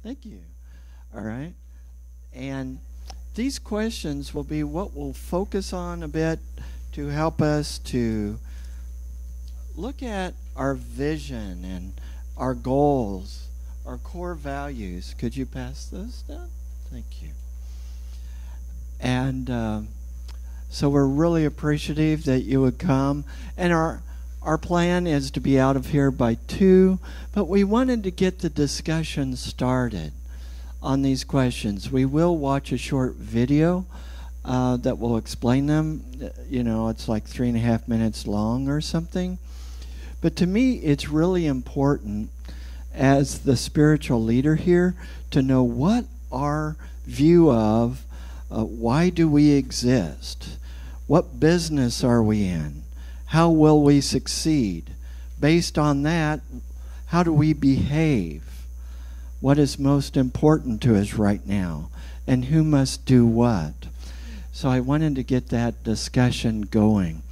Thank you. All right. And these questions will be what we'll focus on a bit to help us to look at our vision and our goals, our core values. Could you pass those down? Thank you. And so we're really appreciative that you would come. And our plan is to be out of here by 2, but we wanted to get the discussion started on these questions. We will watch a short video that will explain them. You know, it's like 3.5 minutes long or something. But to me, it's really important as the spiritual leader here to know what our view of why do we exist? What business are we in? How will we succeed? Based on that, how do we behave? What is most important to us right now? And who must do what? So I wanted to get that discussion going.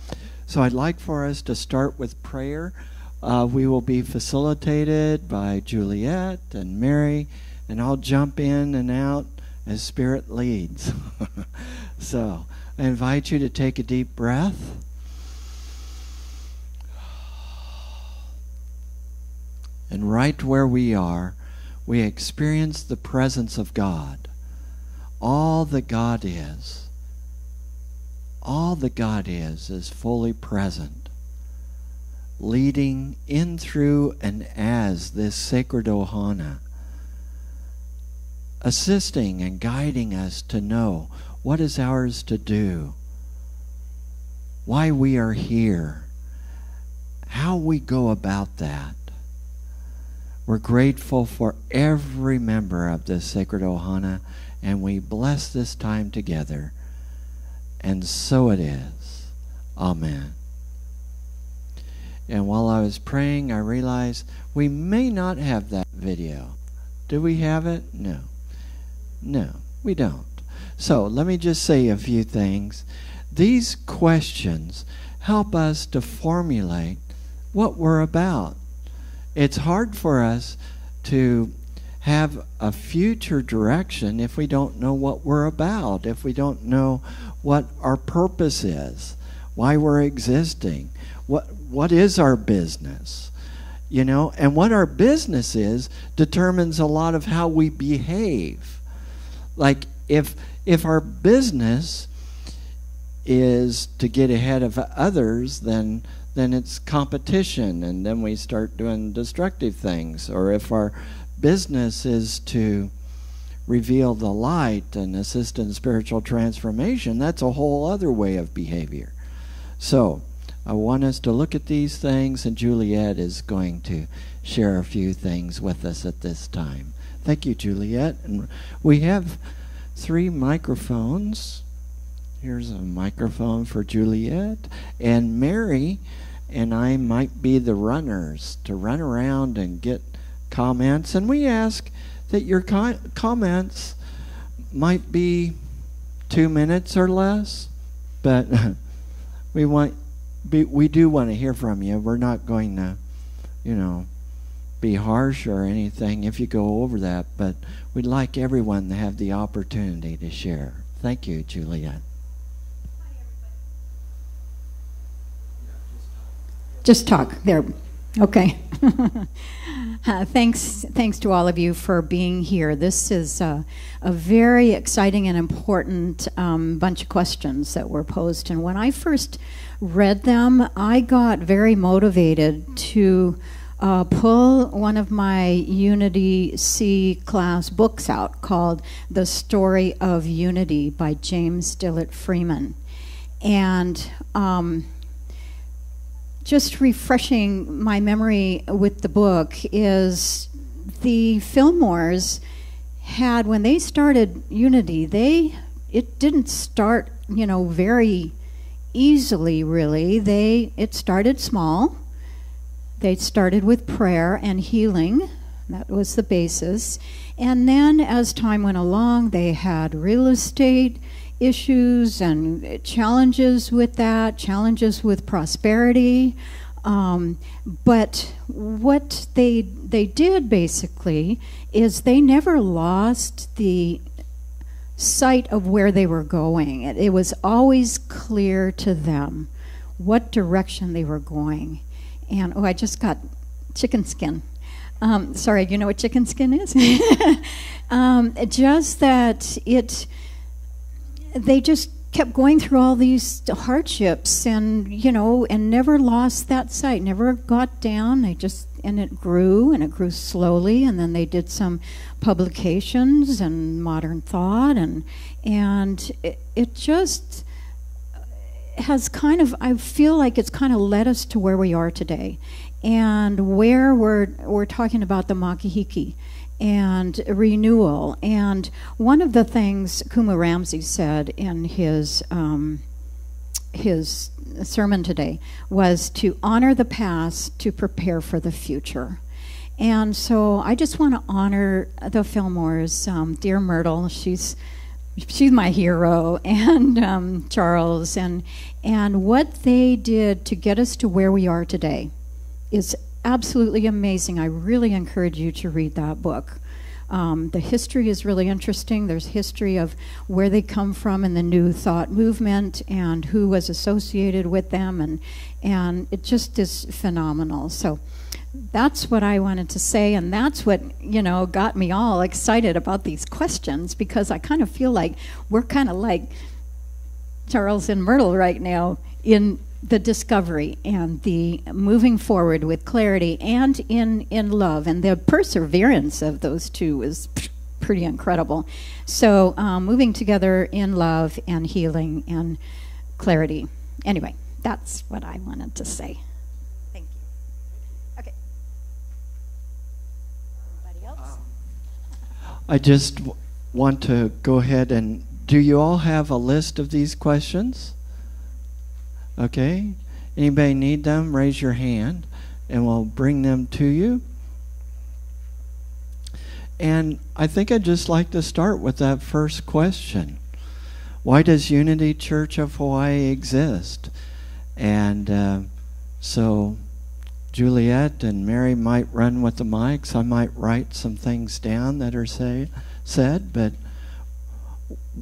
So I'd like for us to start with prayer. We will be facilitated by Juliet and Mary, and I'll jump in and out as Spirit leads. So I invite you to take a deep breath. And right where we are, we experience the presence of God. All that God is fully present, leading in, through, and as this sacred ohana, assisting and guiding us to know what is ours to do, why we are here, how we go about that. We're grateful for every member of this sacred ohana, and we bless this time together. And so it is. Amen. And while I was praying, I realized we may not have that video. Do we have it? No. No, we don't. So let me just say a few things. These questions help us to formulate what we're about. It's hard for us to have a future direction if we don't know what we're about, if we don't know what our purpose is, why we're existing, what is our business, you know, and what our business is determines a lot of how we behave. Like if our business is to get ahead of others, then it's competition, and then we start doing destructive things. Or if our business is to reveal the light and assist in spiritual transformation, that's a whole other way of behavior. So I want us to look at these things, and Juliet is going to share a few things with us at this time. Thank you, Juliet. And we have 3 microphones. Here's a microphone for Juliet. And Mary and I might be the runners to run around and get comments. And we ask that your comments might be 2 minutes or less. But we do want to hear from you. We're not going to, you know, be harsh or anything if you go over that. But we'd like everyone to have the opportunity to share. Thank you, Juliet. Just talk. There. Okay. Thanks to all of you for being here. This is a very exciting and important bunch of questions that were posed. And when I first read them, I got very motivated to pull one of my Unity C class books out called The Story of Unity by James Dillett Freeman. And just refreshing my memory with the book is the Fillmores had, when they started Unity, it didn't start, you know, very easily, really. It started small. They started with prayer and healing. That was the basis. And then as time went along, they had real estate issues and challenges with that, challenges with prosperity. But what they did basically is they never lost the sight of where they were going. It was always clear to them what direction they were going. And I just got chicken skin. Sorry, you know what chicken skin is? Just that they just kept going through all these hardships, and and never lost that sight, never got down. And it grew slowly, and then they did some publications and modern thought, and it just has kind of, I feel like it's kind of led us to where we are today, and where we're talking about the Makahiki and renewal. And one of the things Kumu Ramsay said in his sermon today was to honor the past to prepare for the future. And so I just want to honor the Fillmores, dear Myrtle, she's my hero, and Charles, and what they did to get us to where we are today is absolutely amazing. I really encourage you to read that book. The history is really interesting. There's history of where they come from in the New Thought movement and who was associated with them, and it just is phenomenal. So that's what I wanted to say, and that's what got me all excited about these questions, because I kind of feel like we're kind of like Charles and Myrtle right now in the discovery and the moving forward with clarity and in love, and the perseverance of those two is pretty incredible. So moving together in love and healing and clarity. Anyway, that's what I wanted to say. Thank you. Okay. Anybody else? I just want to go ahead and, do you all have a list of these questions? Okay. Anybody need them? Raise your hand and we'll bring them to you. And I think I'd just like to start with that first question. Why does Unity Church of Hawaii exist? And so Juliet and Mary might run with the mics. I might write some things down that are said, but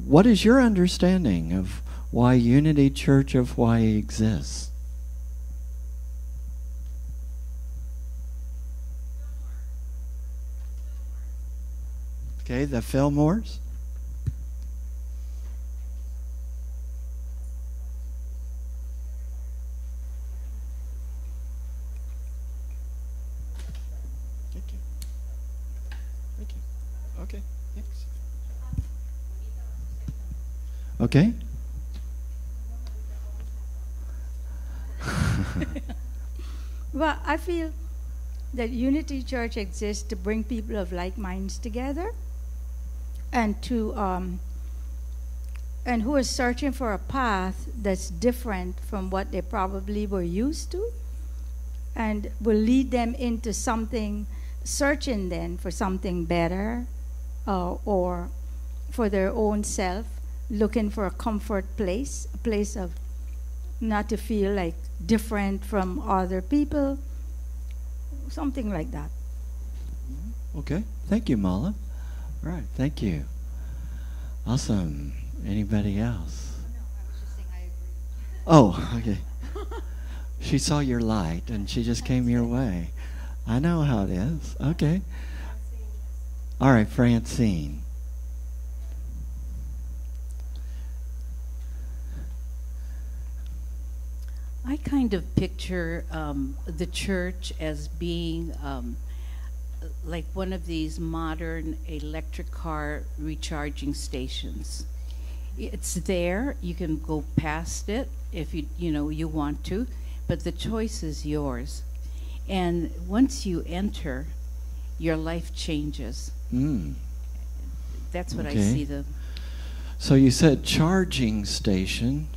what is your understanding of why Unity Church of Hawaii exists? Okay, the Fillmores. Thank you. Thank you. Okay, thanks. Okay. Well, I feel that Unity Church exists to bring people of like minds together, and and who are searching for a path that's different from what they probably were used to, and will lead them into something, searching then for something better, or for their own self, looking for a comfort place, a place of not to feel like different from other people, something like that. Okay, thank you, Mala. All right, thank you. Awesome. Anybody else? No, I was just saying I agree. Oh, okay. She saw your light and she just came your way. I know how it is. Okay. All right, Francine. I kind of picture the church as being like one of these modern electric car recharging stations. It's there, you can go past it if you want to, but the choice is yours. And once you enter, your life changes. That's what I see the. So you said charging station.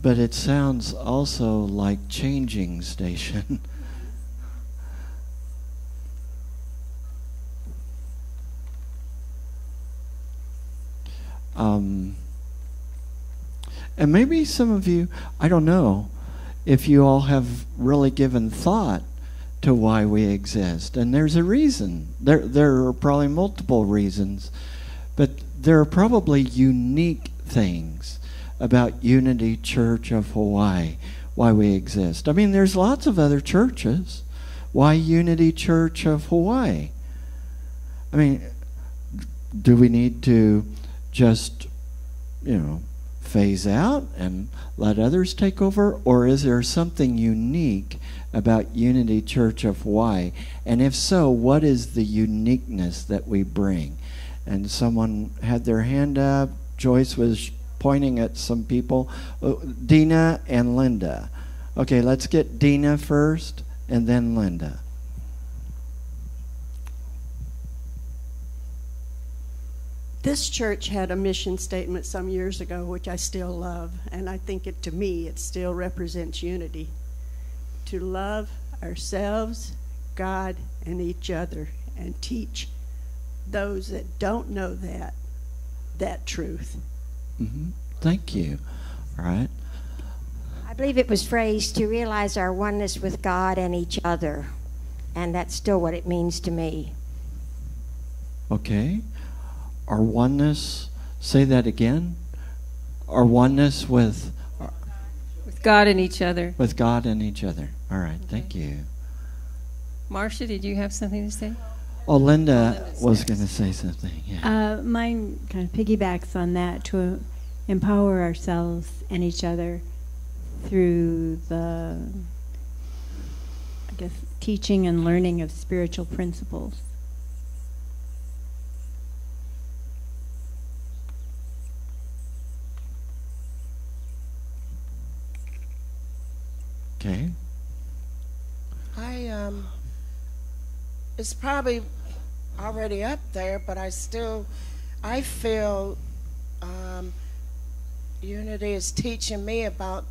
But it sounds also like changing station. And maybe some of you, I don't know, if you all have really given thought to why we exist. And there's a reason. There are probably multiple reasons, but there are probably unique things about Unity Church of Hawaii, why we exist. I mean, there's lots of other churches. Why Unity Church of Hawaii? I mean, do we need to just, phase out and let others take over? Or is there something unique about Unity Church of Hawaii? And if so, what is the uniqueness that we bring? And someone had their hand up. Joyce was pointing at some people. Dina and Linda. Okay, let's get Dina first and then Linda. This church had a mission statement some years ago, which I still love, and I think to me, it still represents unity. To love ourselves, God, and each other, and teach those that don't know that truth. Mm-hmm. Thank you. All right. I believe it was phrased to realize our oneness with God and each other, and that's still what it means to me. Okay. Our oneness, say that again. Our oneness with God and each other. With God and each other. All right, Okay. Thank you. Marcia, did you have something to say? Oh, Linda was going to say something. Yeah. Mine kind of piggybacks on that, to empower ourselves and each other through the, teaching and learning of spiritual principles. Okay. It's probably already up there, but I feel Unity is teaching me about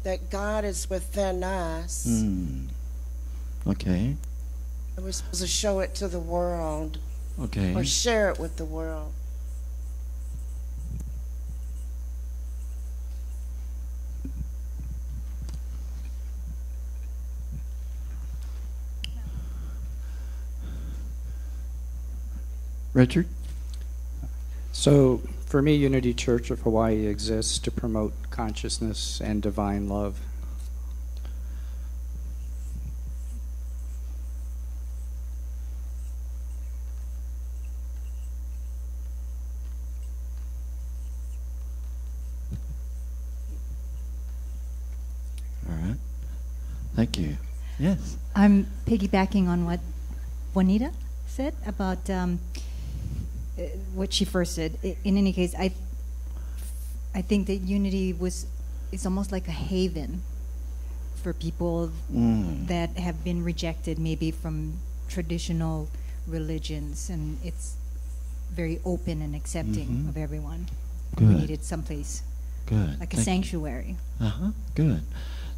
that God is within us. Okay. And we're supposed to show it to the world. Okay. Or share it with the world. Richard? So, for me, Unity Church of Hawaii exists to promote consciousness and divine love. All right. Thank you. Yes. I'm piggybacking on what Juanita said about what she first said. In any case, I think that Unity is almost like a haven for people that have been rejected, maybe from traditional religions, and it's very open and accepting of everyone. Good. We needed someplace, Good. like a Thank sanctuary. Good.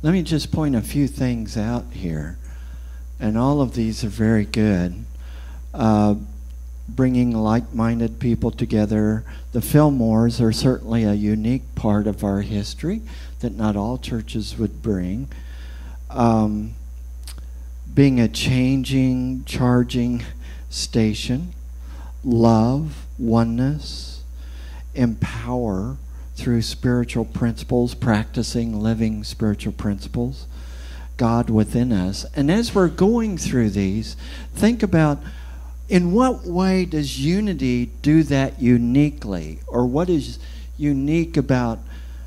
Let me just point a few things out here, and all of these are very good. Bringing like-minded people together. The Fillmores are certainly a unique part of our history that not all churches would bring. Being a changing, charging station. Love, oneness, empower through spiritual principles, practicing living spiritual principles. God within us. And as we're going through these, think about, in what way does Unity do that uniquely? Or what is unique about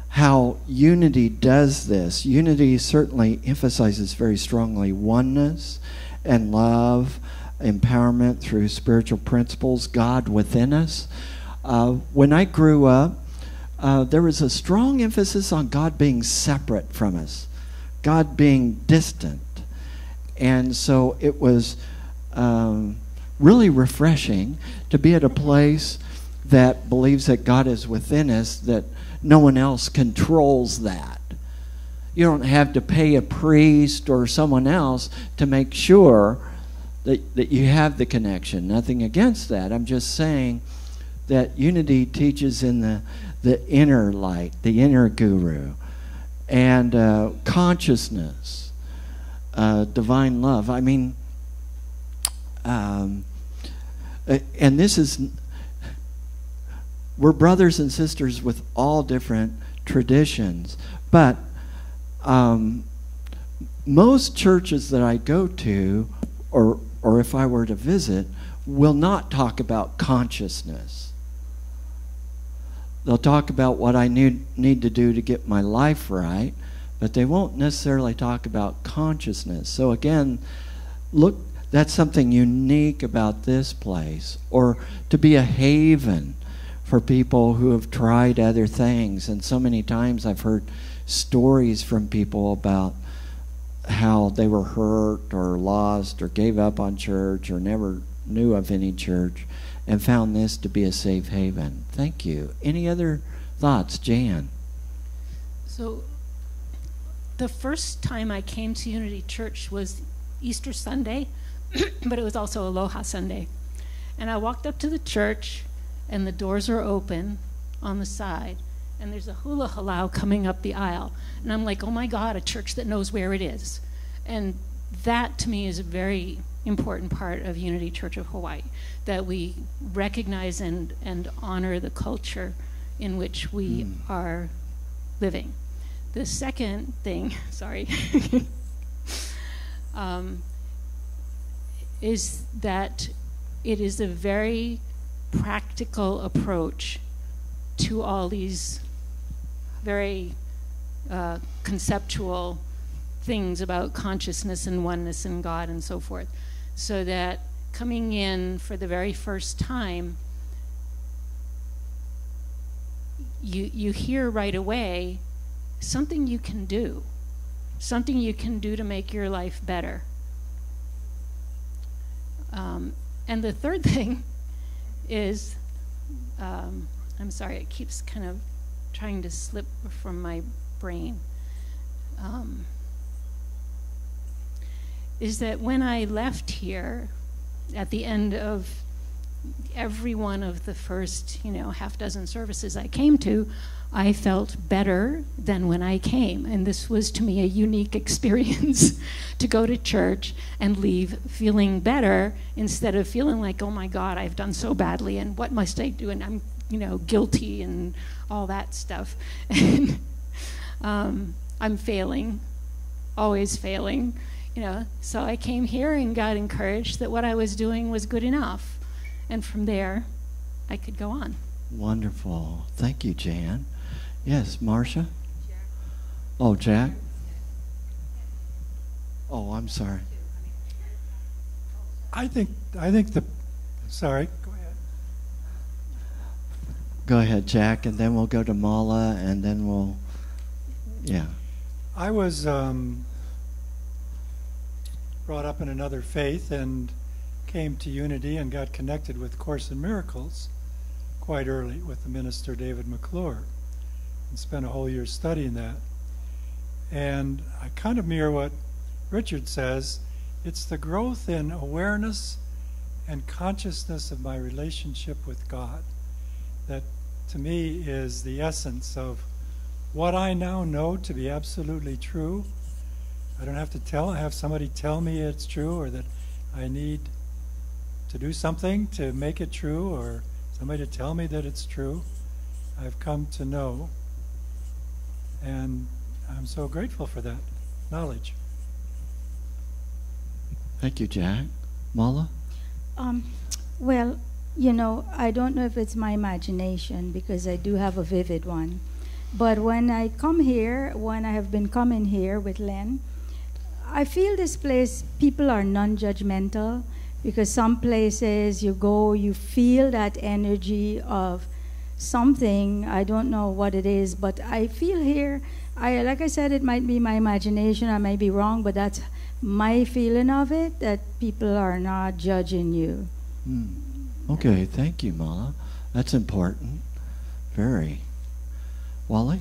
how Unity does this? Unity certainly emphasizes very strongly oneness and love, empowerment through spiritual principles, God within us. When I grew up, there was a strong emphasis on God being separate from us, God being distant. And so it was really refreshing to be at a place that believes that God is within us, that no one else controls that. You don't have to pay a priest or someone else to make sure that you have the connection. Nothing against that. I'm just saying that Unity teaches in the inner light, the inner guru. and consciousness, divine love. I mean, and this is, we're brothers and sisters with all different traditions, but most churches that I go to, or if I were to visit, will not talk about consciousness. They'll talk about what I need to do to get my life right, but they won't necessarily talk about consciousness. So again, look, that's something unique about this place, or to be a haven for people who have tried other things. And so many times I've heard stories from people about how they were hurt or lost or gave up on church or never knew of any church and found this to be a safe haven. Thank you. Any other thoughts, Jan? So the first time I came to Unity Church was Easter Sunday, but it was also Aloha Sunday. And I walked up to the church, and the doors are open on the side, and there's a hula halau coming up the aisle. And I'm like, oh my God, a church that knows where it is. And that to me is a very important part of Unity Church of Hawaii, that we recognize and honor the culture in which we are living. The second thing, sorry, is that it is a very practical approach to all these very conceptual things about consciousness and oneness and God and so forth. So that coming in for the very first time, you hear right away something you can do to make your life better. And the third thing is, I'm sorry, it keeps kind of trying to slip from my brain, is that when I left here at the end of every one of the first, half dozen services I came to, I felt better than when I came. And this was, to me, a unique experience to go to church and leave feeling better instead of feeling like, oh my God, I've done so badly and what must I do? And I'm, guilty and all that stuff. And I'm failing, always failing, So I came here and got encouraged that what I was doing was good enough. And from there, I could go on. Wonderful. Thank you, Jan. Yes, Marcia? Oh, Jack? Oh, I'm sorry. I think sorry. Go ahead. Go ahead, Jack, and then we'll go to Mala, and then we'll, yeah. I was brought up in another faith and came to Unity and got connected with Course in Miracles quite early with the minister David McClure, and spent a whole year studying that. And I kind of mirror what Richard says. It's the growth in awareness and consciousness of my relationship with God that, to me, is the essence of what I now know to be absolutely true. I don't have to have somebody tell me it's true, or that I need to do something to make it true, or somebody to tell me that it's true. I've come to know, and I'm so grateful for that knowledge. Thank you, Jack. Mala? Well, I don't know if it's my imagination, because I do have a vivid one. But when I come here, when I have been coming here with Len, I feel this place, people are non-judgmental, because some places you go, you feel that energy of something. I don't know what it is, but I feel here, like I said, it might be my imagination, I may be wrong, but that's my feeling of it, that people are not judging you. Okay, thank you, Mala. That's important. Very. Wally?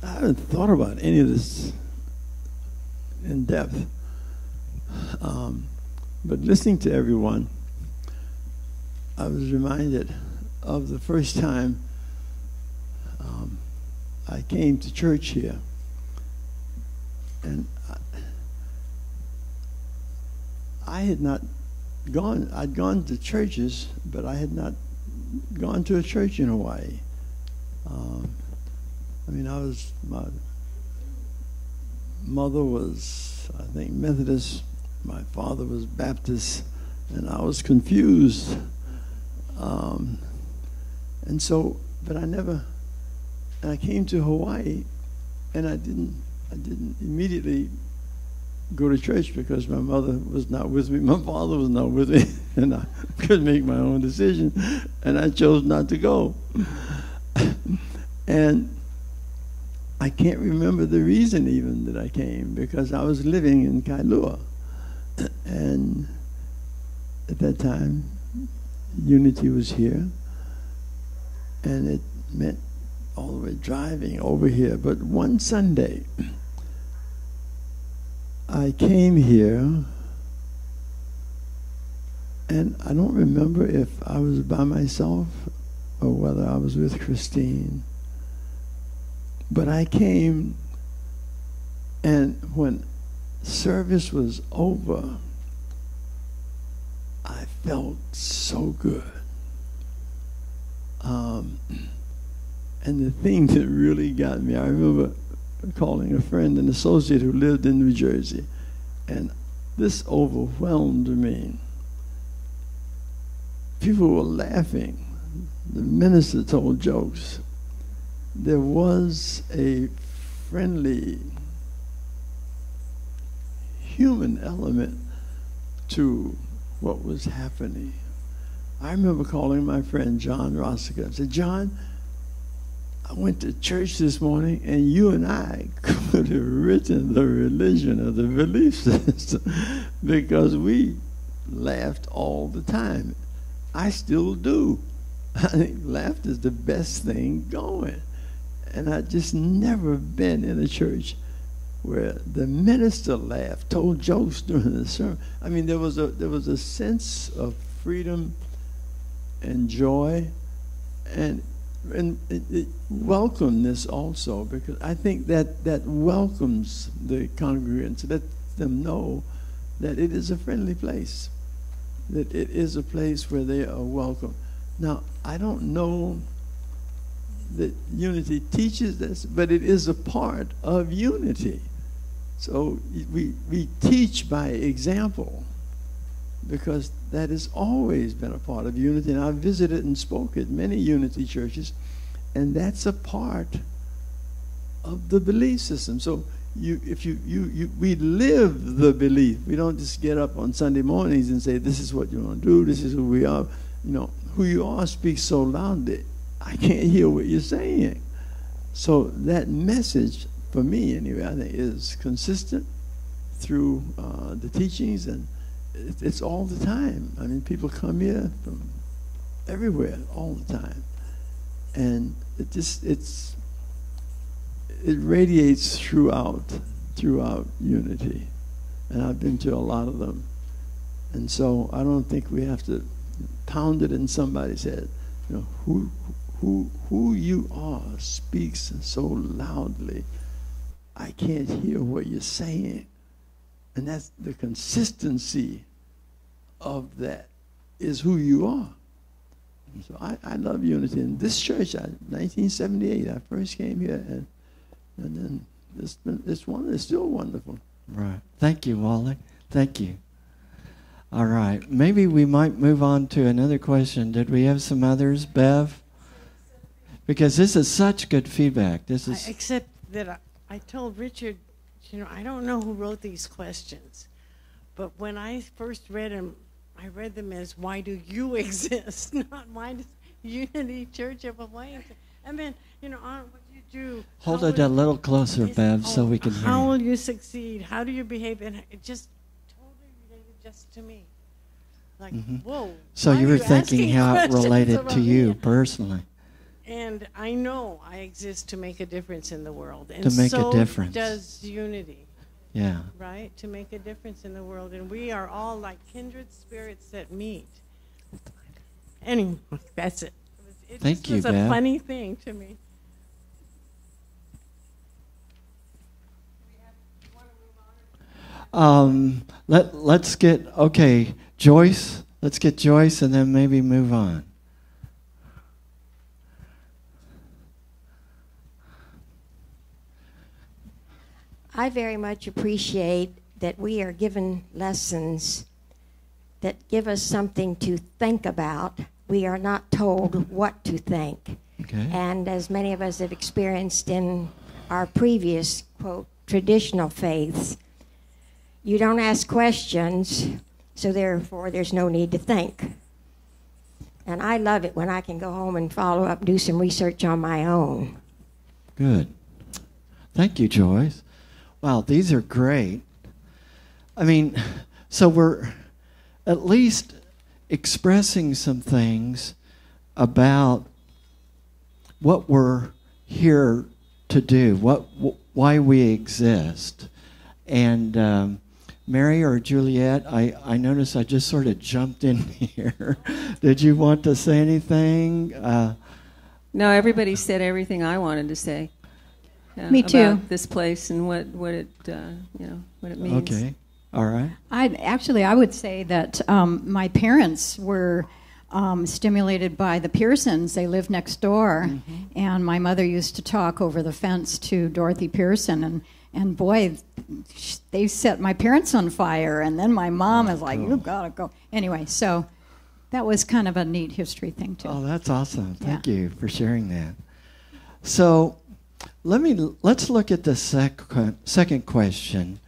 I haven't thought about any of this in depth. But listening to everyone, I was reminded of the first time I came to church here. And I had not gone, I'd gone to churches, but I had not gone to a church in Hawaii. I mean, my mother was, I think, Methodist, my father was Baptist, and I was confused. And so, but I came to Hawaii, and I didn't immediately go to church because my mother was not with me, my father was not with me, and I couldn't make my own decision, and I chose not to go. And I can't remember the reason even that I came, because I was living in Kailua, and at that time, Unity was here, and it meant all the way driving over here. But one Sunday, I came here, and I don't remember if I was by myself or whether I was with Christine. But I came, and when service was over, I felt so good. And the thing that really got me, I remember calling a friend, an associate who lived in New Jersey, and this overwhelmed me. People were laughing. The minister told jokes. There was a friendly human element to what was happening. I remember calling my friend John Rossica. I said, John, I went to church this morning, and you and I could have written the religion of the belief system because we laughed all the time. I still do. I think laughter is the best thing going. And I just never been in a church where the minister laughed, told jokes during the sermon. I mean, there was a sense of freedom and joy, and it welcomeness also, because I think that welcomes the congregants, let them know that it is a friendly place, that it is a place where they are welcome. Now, I don't know that Unity teaches this, but it is a part of Unity. So we teach by example, because that has always been a part of Unity. And I've visited and spoke at many Unity churches, and that's a part of the belief system. So we live the belief. We don't just get up on Sunday mornings and say, this is what you want to do, this is who we are. You know, who you are speaks so loudly, I can't hear what you're saying. So that message, for me anyway, I think is consistent through the teachings, and it's all the time. I mean, people come here from everywhere all the time, and it radiates throughout Unity, and I've been to a lot of them, and so I don't think we have to pound it in somebody's head. You know, who you are speaks so loudly, I can't hear what you're saying. And that's the consistency of that is who you are. And so I love Unity. In this church, 1978, I first came here, and then it's still wonderful. Right. Thank you, Wally. Thank you. All right. Maybe we might move on to another question. Did we have some others, Bev? Because this is such good feedback. This is except that I told Richard, you know, I don't know who wrote these questions, but when I first read them, I read them as, why do you exist? Not why does Unity Church of Hawaii exist? And then, you know, what do you do? Hold it a little closer, Bev, so we can hear How you. will you succeed? How do you behave? And it just totally related just to me. Like, whoa. So you were thinking how it related to you personally. And I know I exist to make a difference in the world. And To make a so difference. does Unity. Yeah. Right? To make a difference in the world. And we are all like kindred spirits that meet. Anyway, that's it. Thank you, was a Bev. funny thing to me. Let's get, okay, Joyce. Let's get Joyce and then maybe move on. I very much appreciate that we are given lessons that give us something to think about. We are not told what to think. Okay. And as many of us have experienced in our previous, quote, traditional faiths, you don't ask questions, so therefore there's no need to think. And I love it when I can go home and follow up, do some research on my own. Good. Thank you, Joyce. Wow, these are great. I mean, so we're at least expressing some things about what we're here to do, why we exist. And Mary or Juliet, I noticed I just sort of jumped in here. Did you want to say anything? No, everybody said everything I wanted to say. Me too. About this place and what it what it means. Okay, all right. I would say that my parents were stimulated by the Pearsons. They lived next door, and my mother used to talk over the fence to Dorothy Pearson, and boy, they set my parents on fire. And then my mom is like, "You gotta go." Anyway, so that was kind of a neat history thing too. Oh, that's awesome. Thank you for sharing that. So let's look at the second question,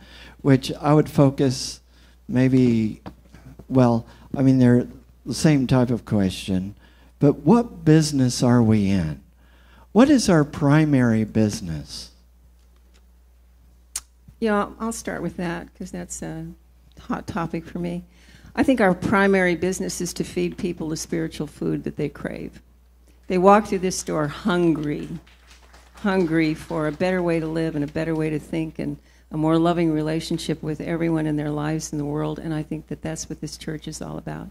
which I would focus maybe, well, I mean, they're the same type of question, but what business are we in? What is our primary business? Yeah, I'll start with that because that's a hot topic for me. I think our primary business is to feed people the spiritual food that they crave. They walk through this door hungry for a better way to live and a better way to think and a more loving relationship with everyone in their lives in the world. And I think that that's what this church is all about.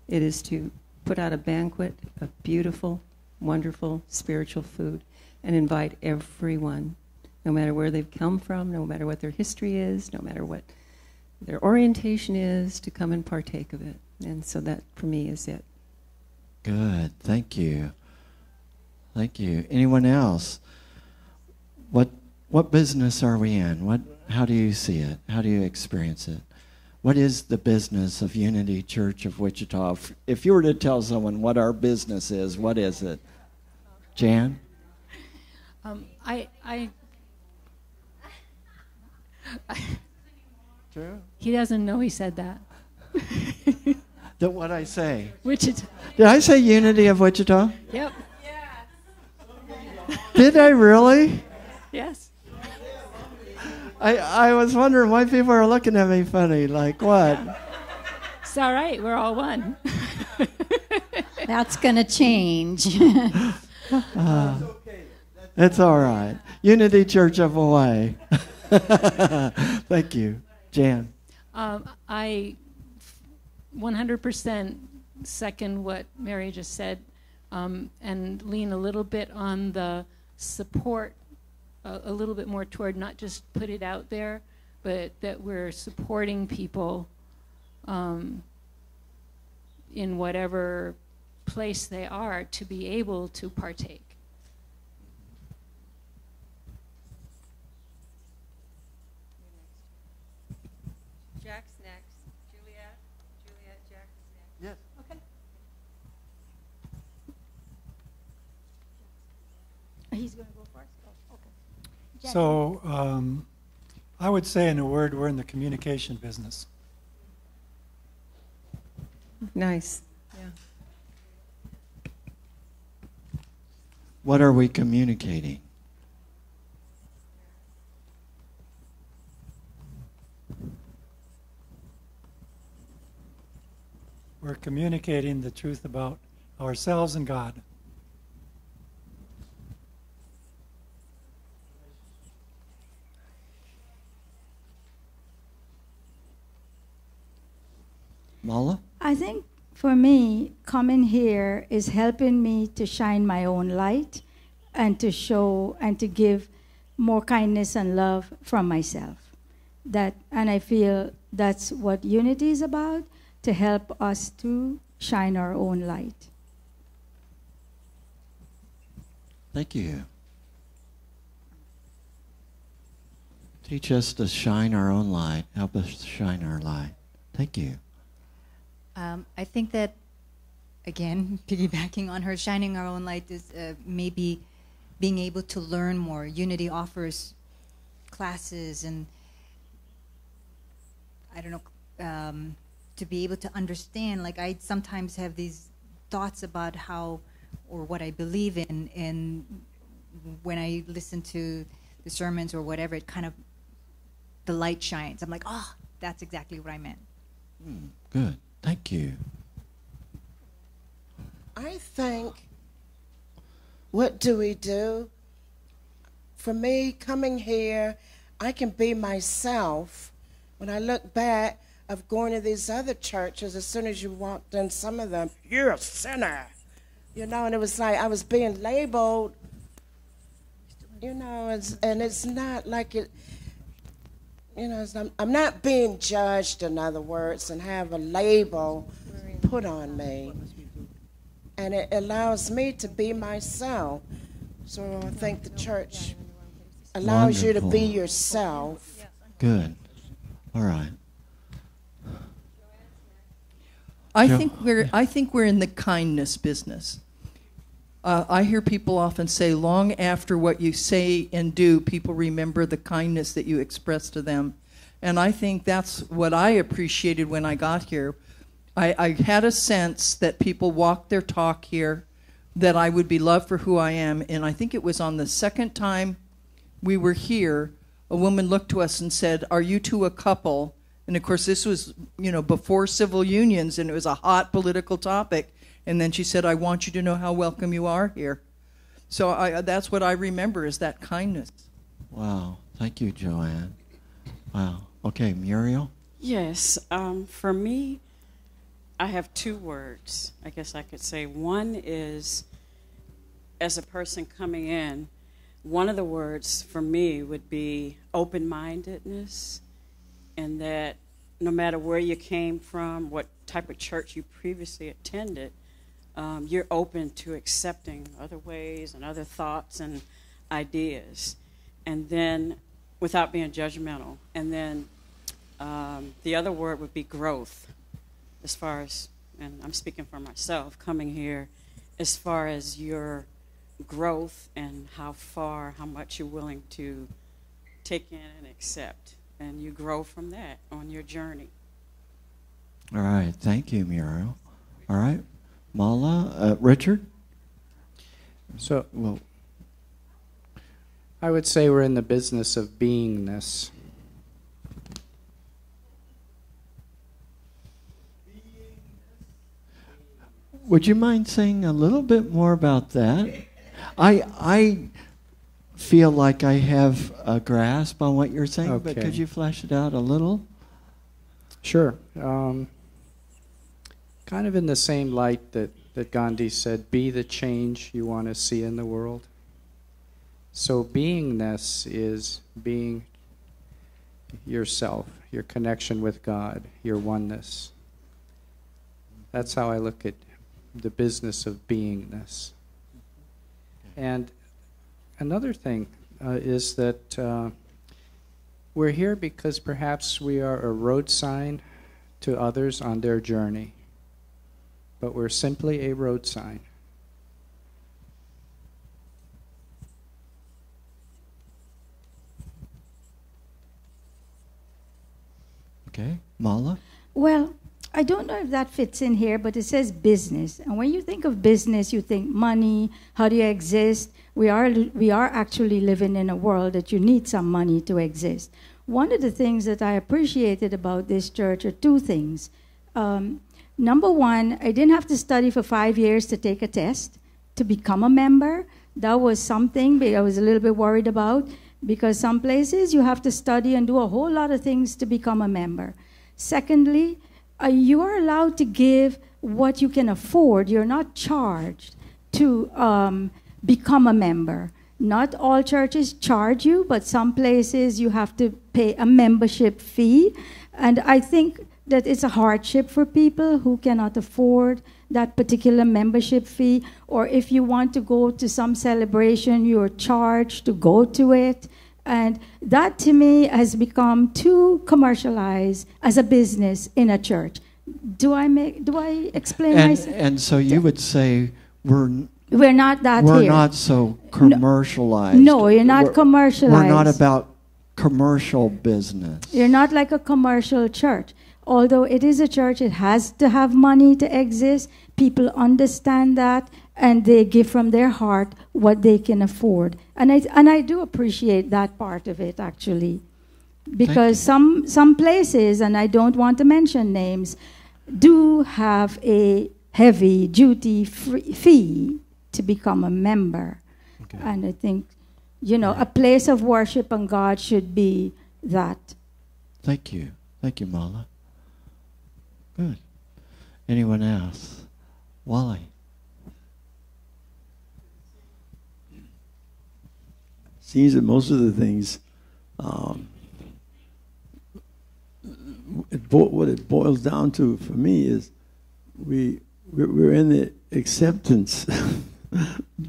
It is to put out a banquet of beautiful, wonderful spiritual food and invite everyone, no matter where they've come from, no matter what their history is, no matter what their orientation is, to come and partake of it. And so that, for me, is it. Good. Thank you. Thank you. Anyone else? What business are we in? How do you see it? How do you experience it? What is the business of Unity Church of Wichita? If you were to tell someone what our business is, what is it? Jan? True. He doesn't know he said that. What'd I say? Wichita. Did I say Unity of Wichita? Yep. Did I really? Yes. I was wondering why people are looking at me funny. Like what? It's all right. We're all one. That's going to change. It's all right. Unity Church of Hawaii. Thank you. Jan. I 100% second what Mary just said and lean a little bit on the support, a little bit more toward not just put it out there, but that we're supporting people in whatever place they are to be able to partake. Jack's next. Juliet, Jack is next. Yes. Okay. He's going to go first? Oh, okay. Jack. So I would say in a word, we're in the communication business. Nice. Yeah. What are we communicating? We're communicating the truth about ourselves and God. Mala? I think For me, coming here is helping me to shine my own light and to show and to give more kindness and love from myself. And I feel that's what unity is about, to help us to shine our own light. Thank you. Teach us to shine our own light. Help us to shine our light. Thank you. I think that, again, piggybacking on her, shining our own light is maybe being able to learn more. Unity offers classes and, I don't know, to be able to understand. Like, I sometimes have these thoughts about how, or what I believe in, and when I listen to the sermons or whatever, it kind of, the light shines. I'm like, oh, that's exactly what I meant. Good. Thank you. I think, what do we do? For me, coming here, I can be myself. When I look back of going to these other churches, as soon as you walked in some of them, you're a sinner. You know, and it was like I was being labeled, you know, and it's not like it, you know, I'm not being judged, in other words, and have a label put on me. And it allows me to be myself. So I think the church allows you to be yourself. Good. All right. I think we're in the kindness business. I hear people often say, long after what you say and do, people remember the kindness that you express to them. And I think that's what I appreciated when I got here. I had a sense that people walked their talk here, that I would be loved for who I am. And I think it was on the second time we were here, a woman looked to us and said, "Are you two a couple?" And of course, this was, you know, before civil unions, and it was a hot political topic. And then she said, "I want you to know how welcome you are here." So that's what I remember, is that kindness. Wow. Thank you, Joanne. Wow. Okay, Muriel? Yes. For me, I have two words, I guess I could say. One is, as a person coming in, one of the words for me would be open-mindedness, and that no matter where you came from, what type of church you previously attended, you're open to accepting other ways and other thoughts and ideas, and then without being judgmental. And then the other word would be growth, as far as, and I'm speaking for myself, coming here, as far as your growth and how much you're willing to take in and accept. And you grow from that on your journey. All right. Thank you, Muriel. All right. Mala, Richard? So, well, I would say we're in the business of beingness. Would you mind saying a little bit more about that? I feel like I have a grasp on what you're saying, but could you flesh it out a little? Sure. Kind of in the same light that Gandhi said, be the change you want to see in the world. So beingness is being yourself, your connection with God, your oneness. That's how I look at the business of beingness. And another thing is that we're here because perhaps we are a road sign to others on their journey. But we're simply a road sign. Okay. Mala? Well, I don't know if that fits in here, but it says business. And when you think of business, you think money, how do you exist? We are actually living in a world that you need some money to exist. One of the things that I appreciated about this church are two things. Number one, I didn't have to study for 5 years to take a test to become a member. That was something I was a little bit worried about, because some places you have to study and do a whole lot of things to become a member. Secondly, you are allowed to give what you can afford. You're not charged to become a member. Not all churches charge you, but some places you have to pay a membership fee. And I think that it's a hardship for people who cannot afford that particular membership fee. Or if you want to go to some celebration, you're charged to go to it. And that, to me, has become too commercialized as a business in a church. Do I explain myself? And so you would say we're not that we're here. not so commercialized. No, you're not commercialized. We're not about commercial business. You're not like a commercial church. Although it is a church, it has to have money to exist. People understand that, and they give from their heart what they can afford. And I do appreciate that part of it, actually. Because some places, and I don't want to mention names, do have a heavy-duty fee to become a member. Okay. And I think, a place of worship and God should be that. Thank you. Thank you, Mala. Good. Anyone else? Wally. Seems that most of the things, what it boils down to for me is we're in the acceptance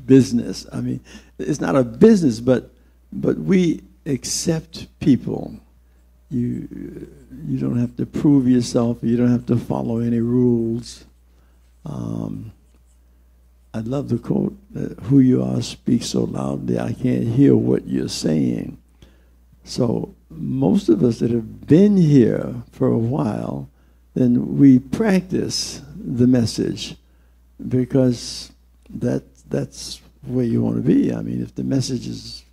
business. I mean, it's not a business, but we accept people. You don't have to prove yourself. You don't have to follow any rules. I love the quote, "Who you are speaks so loudly I can't hear what you're saying." So most of us that have been here for a while, then we practice the message because that's where you want to be. I mean, if the message is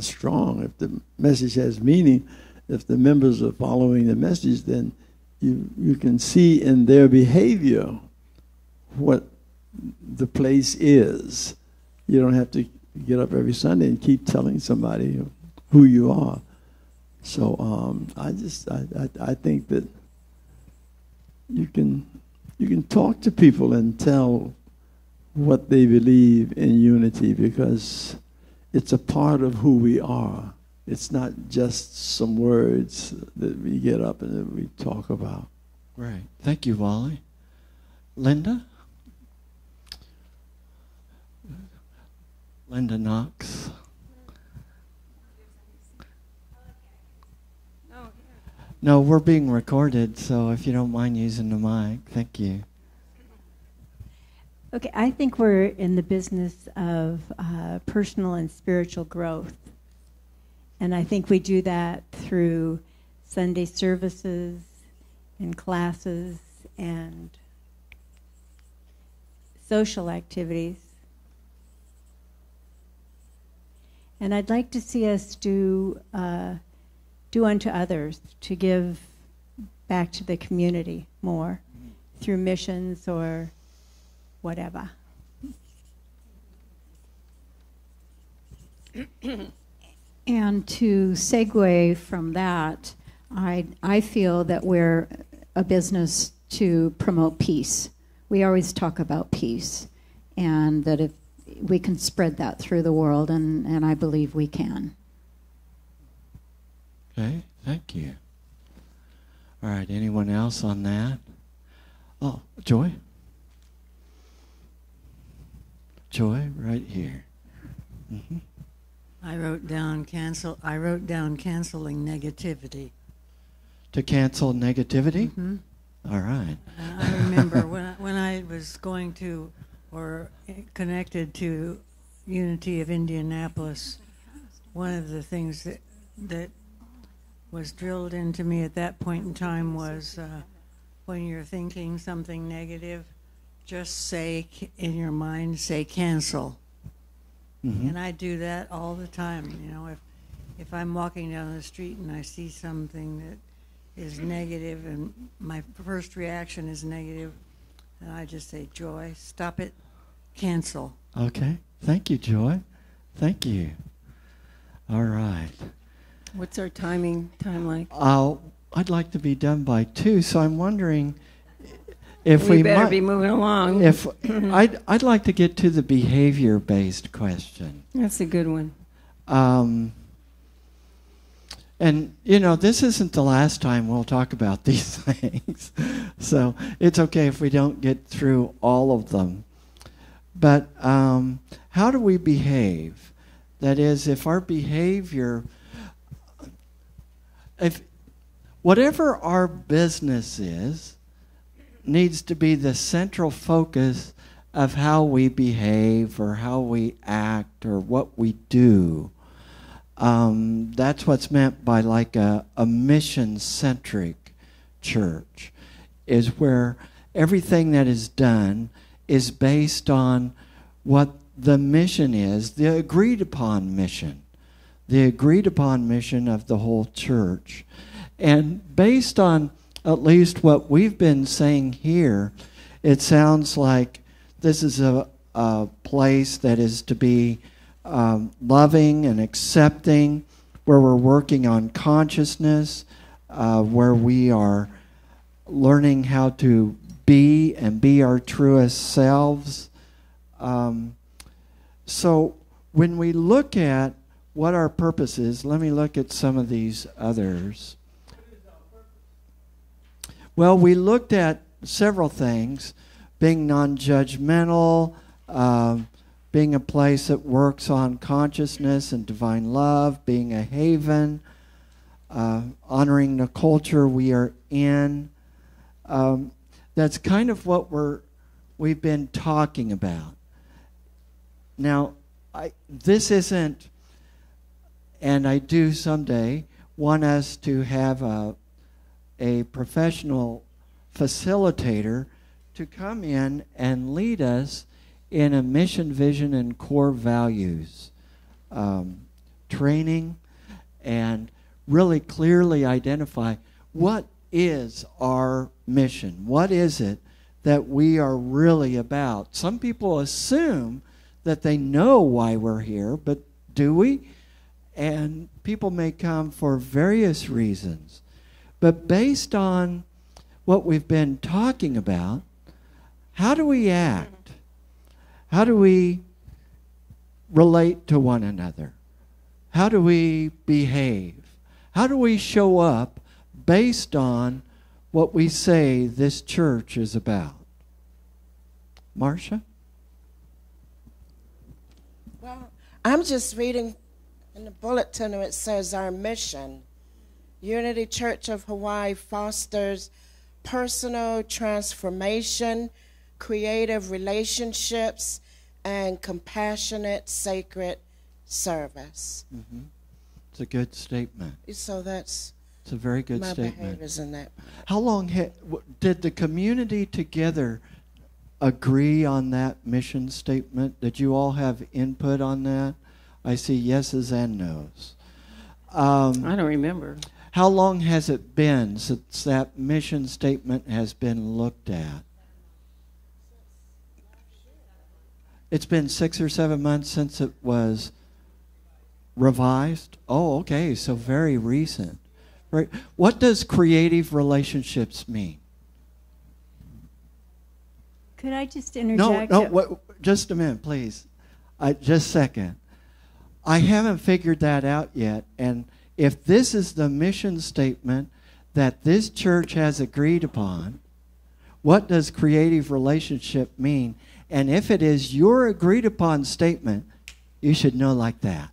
strong, if the message has meaning, if the members are following the message, then you can see in their behavior what the place is. You don't have to get up every Sunday and keep telling somebody who you are. So I think that you can talk to people and tell what they believe in unity because it's a part of who we are. It's not just some words that we get up and that we talk about. Right. Thank you, Wally. Linda? Linda Knox. No, we're being recorded, so if you don't mind using the mic, thank you. Okay, I think we're in the business of personal and spiritual growth. And I think we do that through Sunday services and classes and social activities. And I'd like to see us do unto others, to give back to the community more through missions or whatever. And to segue from that, I feel that we're a business to promote peace. We always talk about peace, and that if we can spread that through the world, and I believe we can. Okay, thank you. All right, anyone else on that? Oh, Joy? Joy, right here. Mm-hmm. I wrote down canceling negativity. To cancel negativity? Mm-hmm. All right. I remember when I was going to or connected to Unity of Indianapolis, one of the things that was drilled into me at that point in time was when you're thinking something negative, just say in your mind, say cancel. Mm-hmm. And I do that all the time. You know, if I'm walking down the street and I see something that is negative and my first reaction is negative, and I just say, Joy, stop it, cancel. Okay. Thank you, Joy. Thank you. All right. What's our time like? I'd like to be done by 2, so I'm wondering if we we better might be moving along. If I'd like to get to the behavior-based question. That's a good one. And, this isn't the last time we'll talk about these things. So it's okay if we don't get through all of them. But how do we behave? That is, if our behavior, if whatever our business is, needs to be the central focus of how we behave or how we act or what we do. That's what's meant by like a mission-centric church, is where everything that is done is based on what the mission is, the agreed-upon mission of the whole church. And based on at least what we've been saying here, it sounds like this is a place that is to be loving and accepting, where we're working on consciousness, where we are learning how to be and be our truest selves. So when we look at what our purpose is, let me look at some of these others. Well, we looked at several things: being non-judgmental, being a place that works on consciousness and divine love, being a haven, honoring the culture we are in. That's kind of what we've been talking about. Now, this isn't, and I do someday want us to have a professional facilitator to come in and lead us in a mission, vision, and core values training, and really clearly identify what is our mission. What is it that we are really about? Some people assume that they know why we're here, but do we? And people may come for various reasons. But based on what we've been talking about, how do we act? How do we relate to one another? How do we behave? How do we show up based on what we say this church is about? Marcia? Well, I'm just reading in the bulletin where it says our mission. Unity Church of Hawaii fosters personal transformation, creative relationships, and compassionate, sacred service. Mm-hmm. It's a good statement. So that's it's a very good my statement. behaviors in that. How long did the community together agree on that mission statement? Did you all have input on that? I see yeses and nos. I don't remember. How long has it been since that mission statement has been looked at? It's been 6 or 7 months since it was revised? Oh, okay, so very recent. Right. What does creative relationships mean? Could I just interject? Just a minute, please. Just a second. I haven't figured that out yet, and if this is the mission statement that this church has agreed upon, what does creative relationship mean? And if it is your agreed upon statement, you should know like that.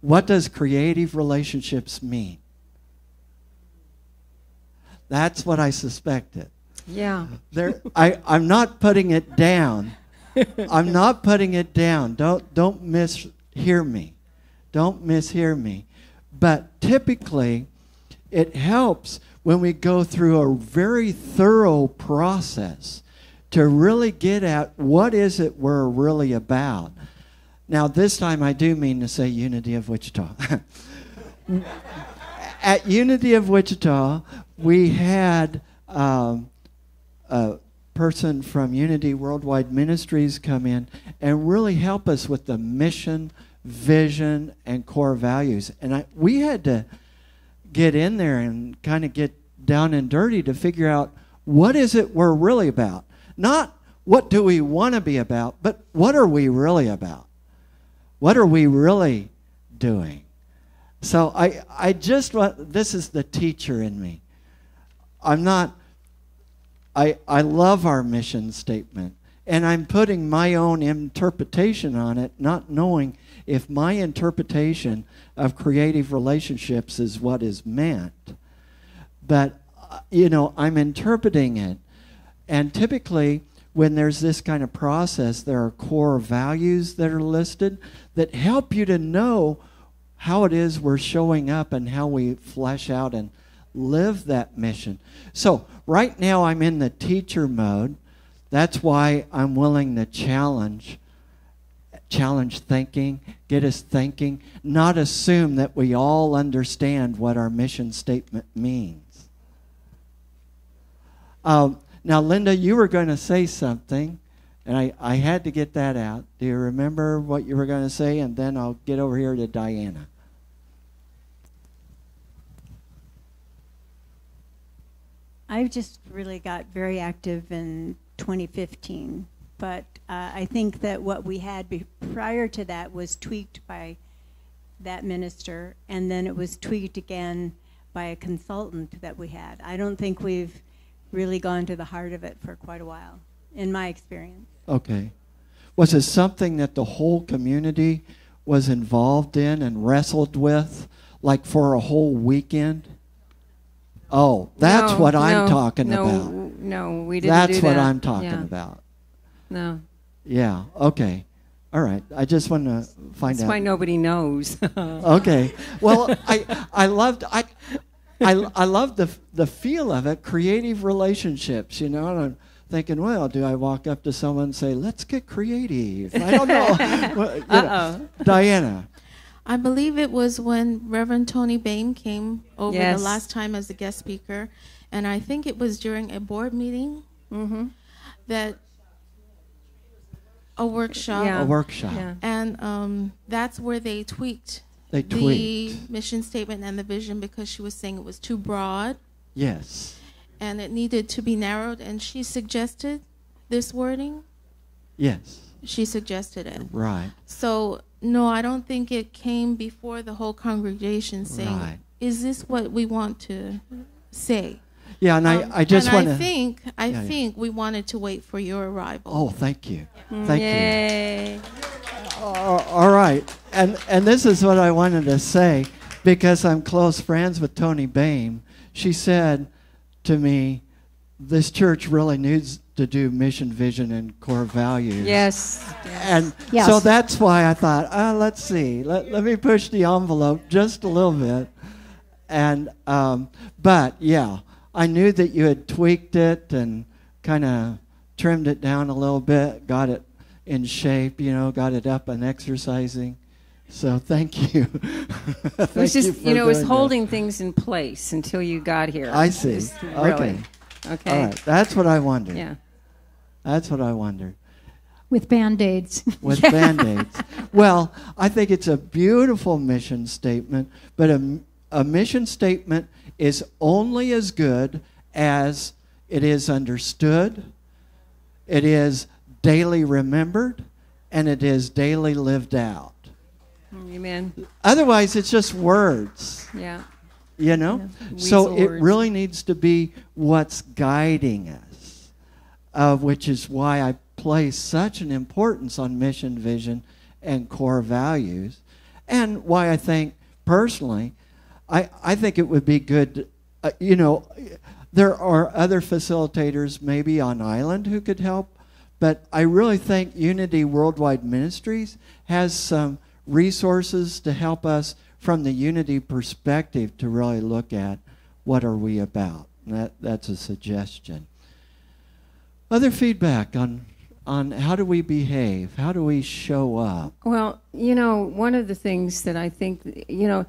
What does creative relationships mean? That's what I suspected. Yeah. I'm not putting it down. I'm not putting it down. Don't mishear me. Don't mishear me. But typically, it helps when we go through a very thorough process to really get at what is it we're really about. Now, this time I do mean to say Unity of Wichita. At Unity of Wichita, we had a person from Unity Worldwide Ministries come in and really help us with the mission, vision, and core values. And we had to get in there and kind of get down and dirty to figure out what is it we're really about. Not what do we want to be about, but what are we really about? What are we really doing? So I just want, this is the teacher in me. I'm not, I love our mission statement, and I'm putting my own interpretation on it, not knowing if my interpretation of creative relationships is what is meant. But, you know, I'm interpreting it. And typically, when there's this kind of process, there are core values that are listed that help you to know how it is we're showing up and how we flesh out and live that mission. So right now I'm in the teacher mode. That's why I'm willing to challenge thinking, get us thinking, not assume that we all understand what our mission statement means. Now, Linda, you were going to say something, and I had to get that out. Do you remember what you were going to say? And then I'll get over here to Diana. I've just really got very active in 2015, but I think that what we had prior to that was tweaked by that minister, and then it was tweaked again by a consultant that we had. I don't think we've really gone to the heart of it for quite a while, in my experience. Okay. Was it something that the whole community was involved in and wrestled with, like for a whole weekend? Oh, that's what I'm talking about. No, we didn't do that. That's what I'm talking about. No. Yeah, okay. All right. I just want to find out. That's why nobody knows. Okay. Well, I loved the feel of it, creative relationships, you know, and I'm thinking, well, do I walk up to someone and say, let's get creative? I don't know. Well, you know. Diana. I believe it was when Reverend Tony Bain came over the last time as a guest speaker, and I think it was during a board meeting that a workshop. Yeah. A workshop. Yeah. And that's where they tweaked the mission statement and the vision, because she was saying it was too broad. Yes. And it needed to be narrowed, and she suggested this wording. Yes. She suggested it. Right. So, no, I don't think it came before the whole congregation saying, is this what we want to say? Yeah, and I just want to... I think we wanted to wait for your arrival. Oh, thank you. Thank you. All right. And this is what I wanted to say, because I'm close friends with Tony Bain. She said to me, this church really needs to do mission, vision, and core values. Yes. And so that's why I thought, let's see. Let me push the envelope just a little bit. And but, yeah, I knew that you had tweaked it and kind of trimmed it down a little bit, got it in shape, you know, got it up and exercising. So thank you. It was just, you know, it was holding things in place until you got here. I see. Really. Okay. All right. That's what I wondered. Yeah. That's what I wondered. With Band-Aids. With Band-Aids. Well, I think it's a beautiful mission statement, but a mission statement is only as good as it is understood, it is daily remembered, and it is daily lived out. Amen. Otherwise, it's just words. Yeah. You know? Yeah. So it words. really needs to be what's guiding us, which is why I place such an importance on mission, vision, and core values, and why I think, personally, I think it would be good, you know, there are other facilitators maybe on island who could help, but I really think Unity Worldwide Ministries has some resources to help us from the Unity perspective to really look at what are we about. And that's a suggestion. Other feedback on how do we behave? How do we show up? Well, you know, one of the things that I think, you know,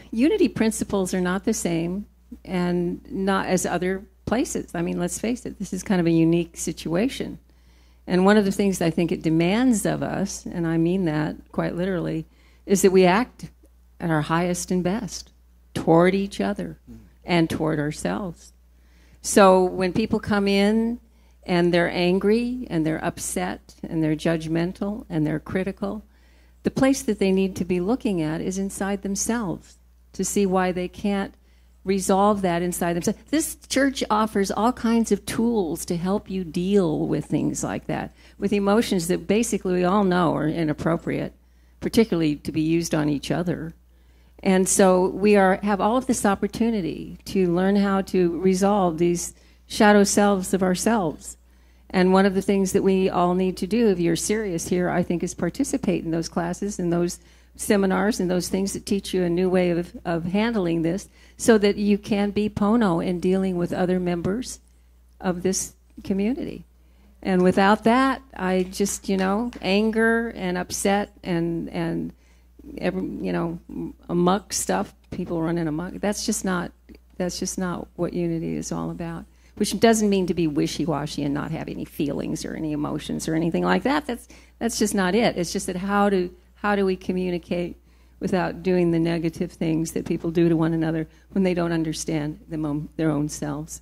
Unity principles are not the same and not as other places. I mean, let's face it, this is kind of a unique situation. And one of the things I think it demands of us, and I mean that quite literally, is that we act at our highest and best. toward each other and toward ourselves. So when people come in and they're angry and they're upset and they're judgmental and they're critical, the place that they need to be looking at is inside themselves to see why they can't resolve that inside themselves. This church offers all kinds of tools to help you deal with things like that, with emotions that basically we all know are inappropriate, particularly to be used on each other. And so we have all of this opportunity to learn how to resolve these shadow selves of ourselves. And one of the things that we all need to do, if you're serious here, I think, is participate in those classes and those seminars and those things that teach you a new way of handling this, so that you can be Pono in dealing with other members of this community. And without that, I just, anger and upset and amok stuff, people running amok. That's just not what unity is all about. Which doesn't mean to be wishy-washy and not have any feelings or any emotions or anything like that. That's just not it. It's just that how do we communicate without doing the negative things that people do to one another when they don't understand their own selves.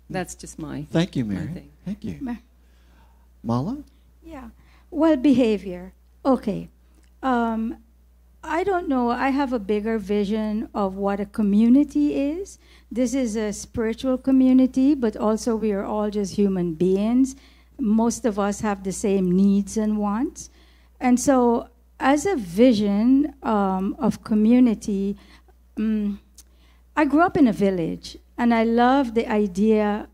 That's just my Thank you, Mary. thing. Thank you. Mala? Yeah. Well, behavior. Okay. I don't know. I have a bigger vision of what a community is. This is a spiritual community, but also we are all just human beings. Most of us have the same needs and wants. And so as a vision of community, I grew up in a village, and I love the idea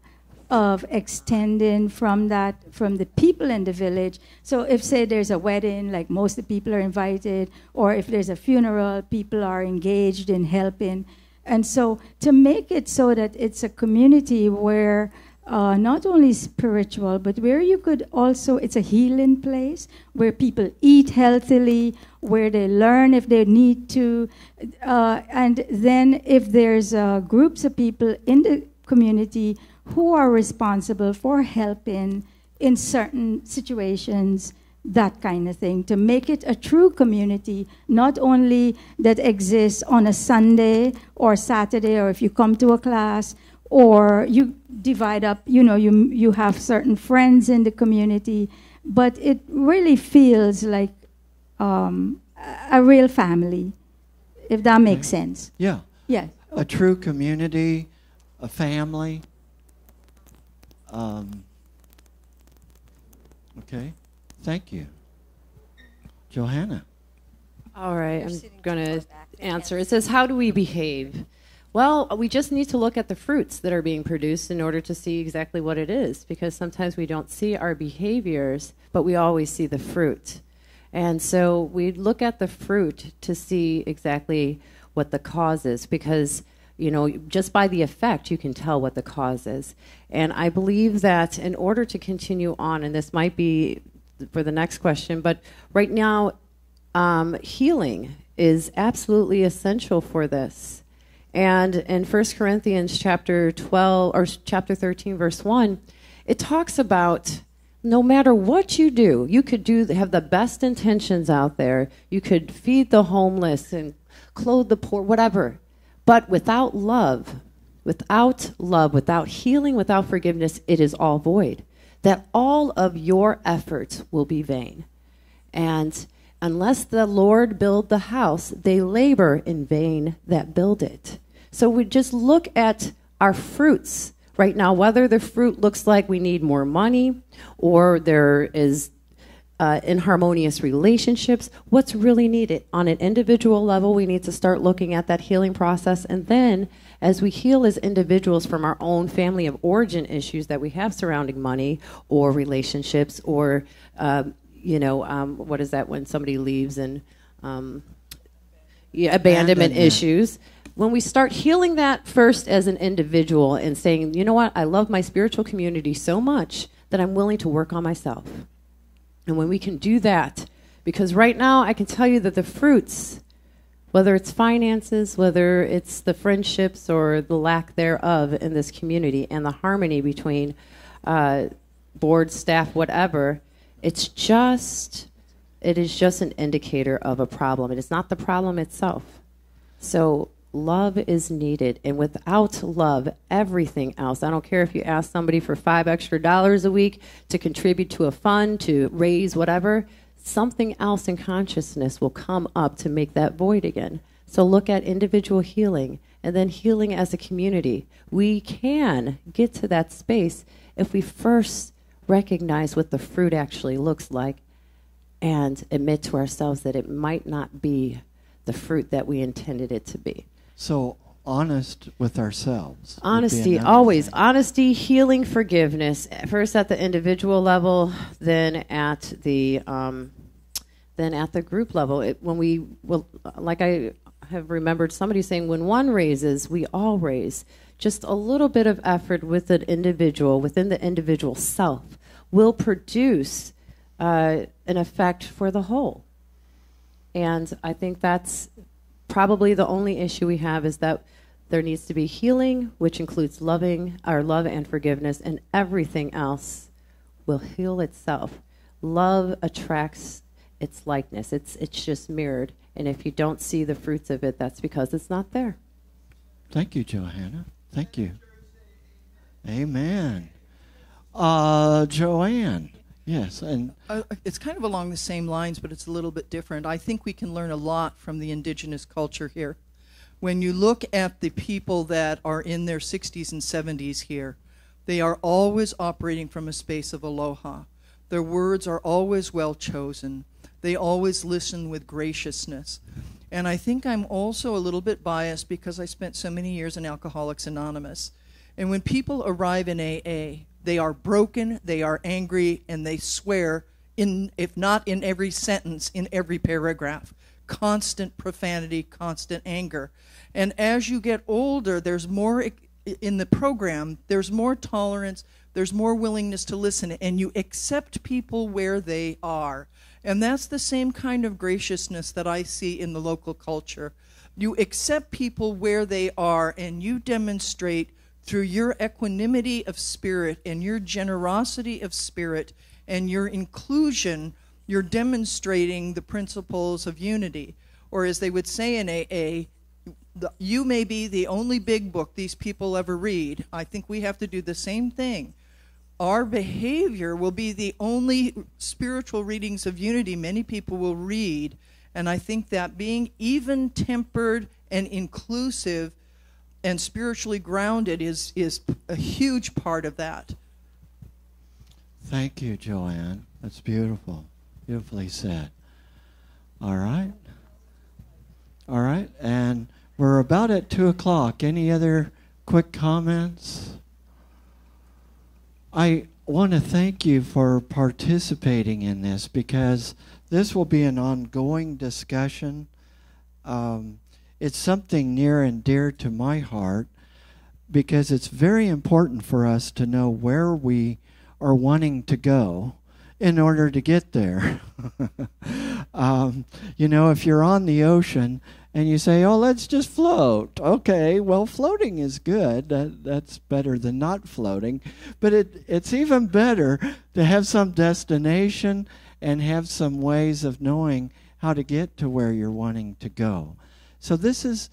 of extending from the people in the village. So if, say, there's a wedding, like most of the people are invited, or if there's a funeral, people are engaged in helping. And so to make it so that it's a community where not only spiritual, but where you could also, it's a healing place, where people eat healthily, where they learn if they need to. And then if there's groups of people in the community who are responsible for helping in certain situations, that kind of thing, to make it a true community, not only that exists on a Sunday or Saturday, or if you come to a class, or you divide up, you have certain friends in the community, but it really feels like a real family, if that makes sense. Yeah. Yes. A true community, a family. Okay. Thank you. Johanna. All right, I'm going to answer. It says, how do we behave? Well, we just need to look at the fruits that are being produced in order to see exactly what it is, because sometimes we don't see our behaviors, but we always see the fruit. And so we look at the fruit to see exactly what the cause is, because just by the effect, you can tell what the cause is. And I believe that in order to continue on, and this might be for the next question, but right now, healing is absolutely essential for this. And in 1 Corinthians chapter 12 or chapter 13, verse 1, it talks about no matter what you do, you could have the best intentions out there. You could feed the homeless and clothe the poor, whatever. But without love, without healing, without forgiveness, it is all void. That all of your efforts will be vain. And unless the Lord build the house, they labor in vain that build it. So we just look at our fruits right now, whether the fruit looks like we need more money or there is inharmonious relationships, what's really needed. On an individual level, we need to start looking at that healing process. And then as we heal as individuals from our own family of origin issues that we have surrounding money or relationships or, what is that when somebody leaves and abandonment issues. When we start healing that first as an individual and saying, you know what, I love my spiritual community so much that I'm willing to work on myself. And when we can do that, because right now I can tell you that the fruits, whether it's finances, whether it's the friendships or the lack thereof in this community and the harmony between board, staff, whatever, it is just an indicator of a problem. It is not the problem itself. So love is needed. And without love, everything else, I don't care if you ask somebody for $5 extra a week to contribute to a fund, to raise whatever, something else in consciousness will come up to make that void again. So look at individual healing and then healing as a community. We can get to that space if we first recognize what the fruit actually looks like and admit to ourselves that it might not be the fruit that we intended it to be. So honest with ourselves. Honesty, always. Honesty, healing, forgiveness. First at the individual level, then at the group level. Like I have remembered somebody saying, when one raises, we all raise. Just a little bit of effort with an individual, within the individual self, will produce an effect for the whole. And I think that's probably the only issue we have, is that there needs to be healing, which includes loving, our love and forgiveness, and everything else will heal itself. Love attracts its likeness. It's just mirrored. And if you don't see the fruits of it, that's because it's not there. Thank you, Johanna. Thank you. Amen. Joanne. Yes, and it's kind of along the same lines, but it's a little bit different. I think we can learn a lot from the indigenous culture here. When you look at the people that are in their 60s and 70s here, they are always operating from a space of aloha. Their words are always well chosen. They always listen with graciousness. And I think I'm also a little bit biased because I spent so many years in Alcoholics Anonymous. And when people arrive in AA, they are broken, they are angry, and they swear, if not in every sentence, in every paragraph. Constant profanity, constant anger. And as you get older, there's more in the program, there's more tolerance, there's more willingness to listen, and you accept people where they are. And that's the same kind of graciousness that I see in the local culture. You accept people where they are, and you demonstrate through your equanimity of spirit and your generosity of spirit and your inclusion, you're demonstrating the principles of unity. Or as they would say in AA, you may be the only big book these people ever read. I think we have to do the same thing. Our behavior will be the only spiritual readings of unity many people will read. And I think that being even-tempered and inclusive and spiritually grounded is a huge part of that. Thank you, Joanne. That's beautiful. Beautifully said. All right. All right. And we're about at 2 o'clock. Any other quick comments? I want to thank you for participating in this, because this will be an ongoing discussion. It's something near and dear to my heart, because it's very important for us to know where we are wanting to go in order to get there. You know, if you're on the ocean and you say, oh, let's just float. Okay, well, floating is good. That's better than not floating. But it's even better to have some destination and have some ways of knowing how to get to where you're wanting to go. So this is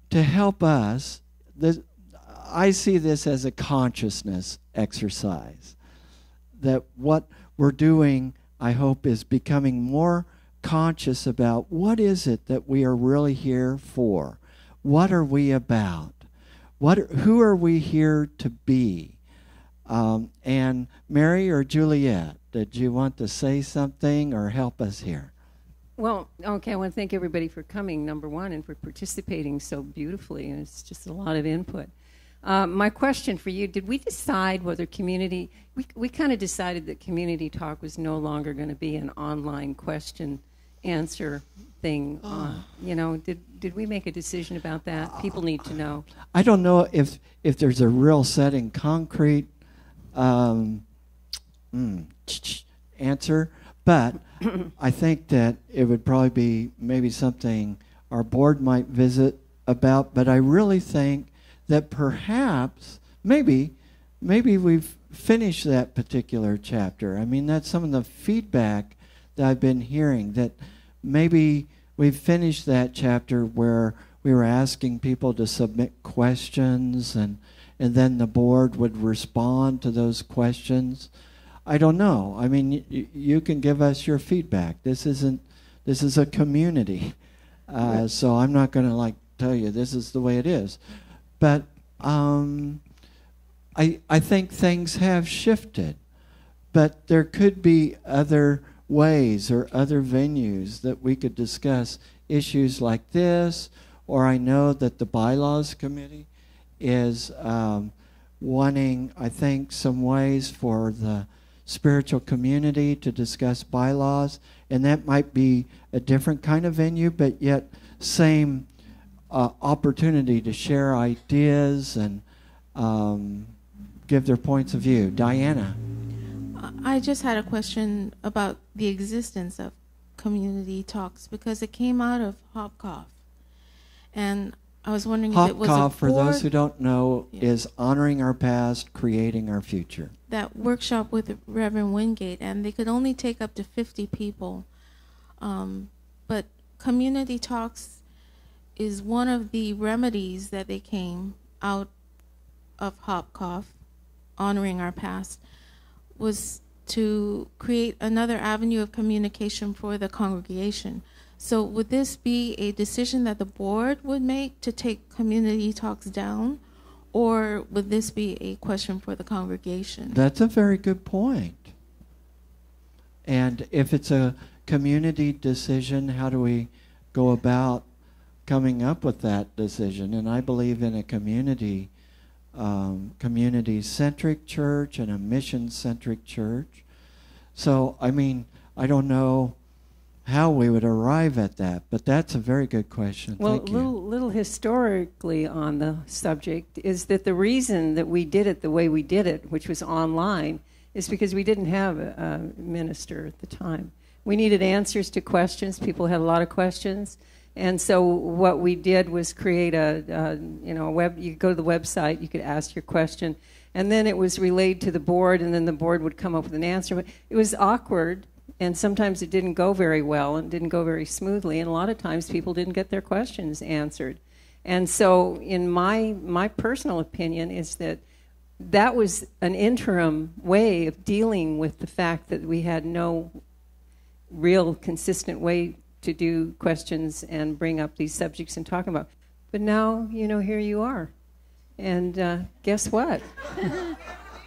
to help us. I see this as a consciousness exercise. That what we're doing, I hope, is becoming more conscious about what is it that we are really here for. What are we about? Who are we here to be? And Mary or Juliet, did you want to say something or help us here? Well, okay, I want to thank everybody for coming, number one, and for participating so beautifully, and it's just a lot of input. My question for you, did we decide whether community, we kind of decided that community talk was no longer going to be an online question answer thing. You know, did we make a decision about that? People need to know. I don't know if there's a real set in concrete answer, but I think that it would probably be maybe something our board might visit about, but I really think that perhaps, maybe we've finished that particular chapter. I mean, that's some of the feedback that I've been hearing, that maybe we've finished that chapter where we were asking people to submit questions, and then the board would respond to those questions. I don't know. I mean, you can give us your feedback. This is a community, so I'm not going to like tell you this is the way it is. But I think things have shifted, but there could be other ways or other venues that we could discuss issues like this. Or I know that the bylaws committee is wanting, I think, some ways for the spiritual community to discuss bylaws, and that might be a different kind of venue, but yet same opportunity to share ideas and give their points of view. Diana. I just had a question about the existence of community talks because it came out of Hopkoff. And I was wondering if it was a board, for those who don't know, is honoring our past, creating our future. That workshop with Reverend Wingate, and they could only take up to 50 people. But community talks is one of the remedies that they came out of Hopkoff, honoring our past, was to create another avenue of communication for the congregation. So would this be a decision that the board would make to take community talks down, or would this be a question for the congregation? That's a very good point. And if it's a community decision, how do we go about coming up with that decision? And I believe in a community-centric church and a mission-centric church. So, I mean, I don't know how we would arrive at that, but that's a very good question. Well, Thank you. little historically on the subject is that the reason that we did it the way we did it, which was online, is because we didn't have a minister at the time. We needed answers to questions. People had a lot of questions. And so what we did was create a web. You could go to the website, you could ask your question, and then it was relayed to the board, and then the board would come up with an answer. But it was awkward, and sometimes it didn't go very well and didn't go very smoothly, and a lot of times people didn't get their questions answered. And so in my personal opinion is that was an interim way of dealing with the fact that we had no real consistent way to do questions and bring up these subjects and talk about. But now, here you are. And guess what?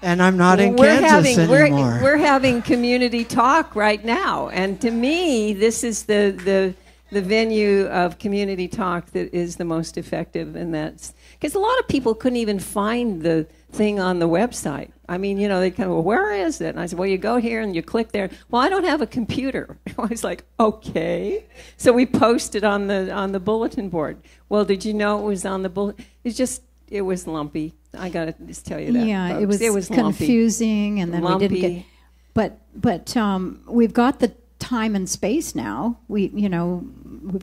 And I'm not in Kansas anymore. We're having community talk right now. And to me, this is the venue of community talk that is the most effective. And that's because a lot of people couldn't even find the thing on the website. I mean, they kind of, well, where is it? And I said, well, you go here and you click there. Well, I don't have a computer. I was like, okay. So we posted on the bulletin board. Well, did you know it was on the bulletin? It was lumpy. I got to just tell you that. Yeah, folks. it was confusing, and then lumpy. we didn't get. But we've got the time and space now. We've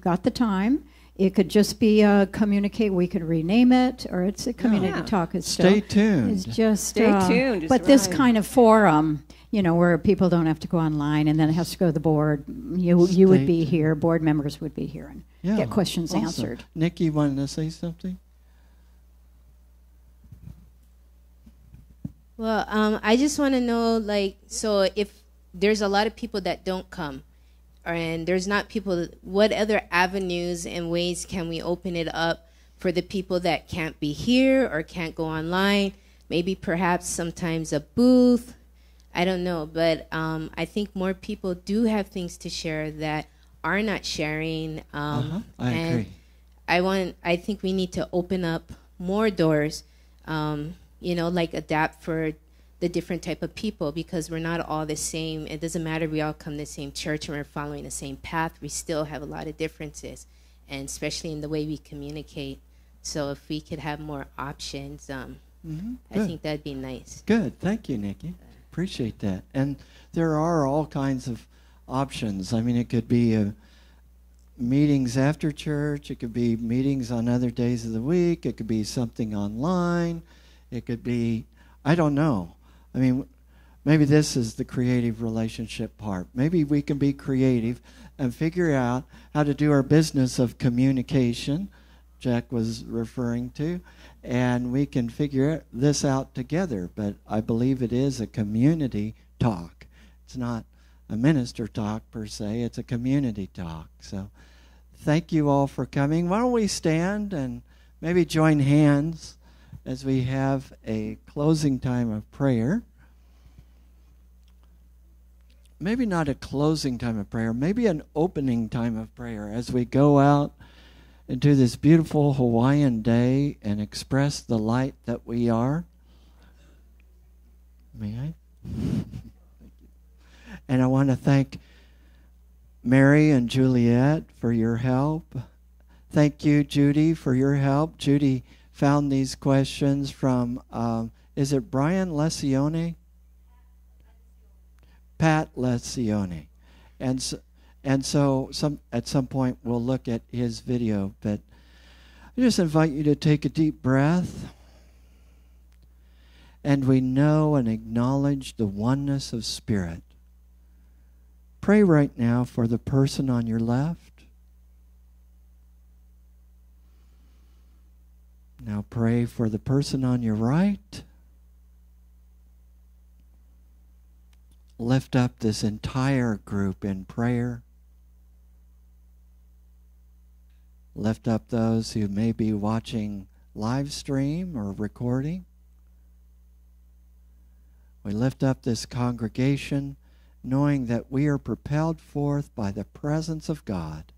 got the time. It could just be a communicate. We could rename it, or it's a community talk. Stay tuned. It's just stay tuned. But this kind of forum, where people don't have to go online and then it has to go to the board. You would be here. Board members would be here and get questions answered. Nikki wanted to say something. Well, I just want to know, so if there's a lot of people that don't come, and there's not people, what other avenues and ways can we open it up for the people that can't be here or can't go online? Maybe perhaps sometimes a booth. I don't know. But I think more people do have things to share that are not sharing. I agree. I think we need to open up more doors, adapt for the different type of people, because we're not all the same. It doesn't matter if we all come to the same church and we're following the same path. We still have a lot of differences, and especially in the way we communicate. So if we could have more options, I think that'd be nice. Good. Thank you, Nikki. Appreciate that. And there are all kinds of options. I mean, it could be meetings after church. It could be meetings on other days of the week. It could be something online. It could be, I don't know. I mean, maybe this is the creative relationship part. Maybe we can be creative and figure out how to do our business of communication, Jack was referring to, and we can figure this out together. But I believe it is a community talk. It's not a minister talk per se, it's a community talk. So thank you all for coming. Why don't we stand and maybe join hands as we have a closing time of prayer. Maybe not a closing time of prayer, maybe an opening time of prayer as we go out into this beautiful Hawaiian day and express the light that we are. May I? Thank you. And I want to thank Mary and Juliet for your help. Thank you, Judy, for your help. Judy found these questions from, is it Brian Lencioni? Pat Lencioni. And so at some point we'll look at his video. But I just invite you to take a deep breath. And we know and acknowledge the oneness of spirit. Pray right now for the person on your left. Now pray for the person on your right. Lift up this entire group in prayer. Lift up those who may be watching live stream or recording. We lift up this congregation knowing that we are propelled forth by the presence of God,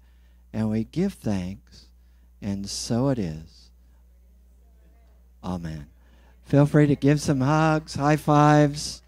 and we give thanks, and so it is. Amen. Feel free to give some hugs, high fives.